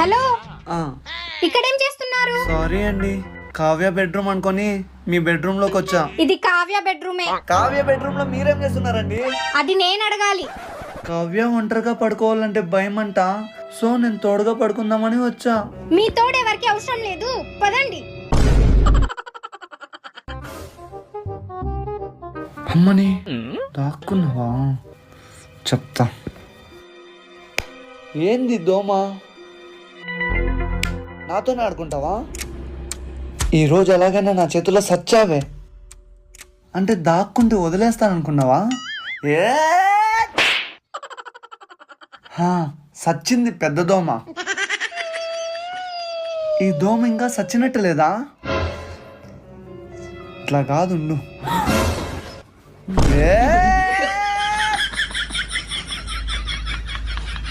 Hello, ఇక్కడేం చేస్తున్నారు? Sorry అండి, కావ్య బెడ్రూమ్ అనుకొని మీ బెడ్రూమ్ లోకి వచ్చా. ఇది కావ్య బెడ్రూమే. కావ్య బెడ్రూమ్ లో మీరేం చేస్తున్నారండి? అది నేను అడగాలి. కావ్య ఒంటరిగా పడుకోవాలంటే భయం అంట, సో నేను తోడుగా పడుకుందామని వచ్చా. మీ తోడు ఎవరికి అవసరం లేదు, పదండి. అమ్మని దాక్కున్నావా? చెప్తా. ఏంది దోమ? నాతోనే ఆడుకుంటావా? ఈరోజు ఎలాగైనా నా చేతుల్లో సచ్చావే అంటే దాక్కుంటే వదిలేస్తాననుకున్నావా? సచ్చింది పెద్ద దోమ. ఈ దోమ ఇంకా సచ్చినట్టు లేదా? ఇట్లా కాదు.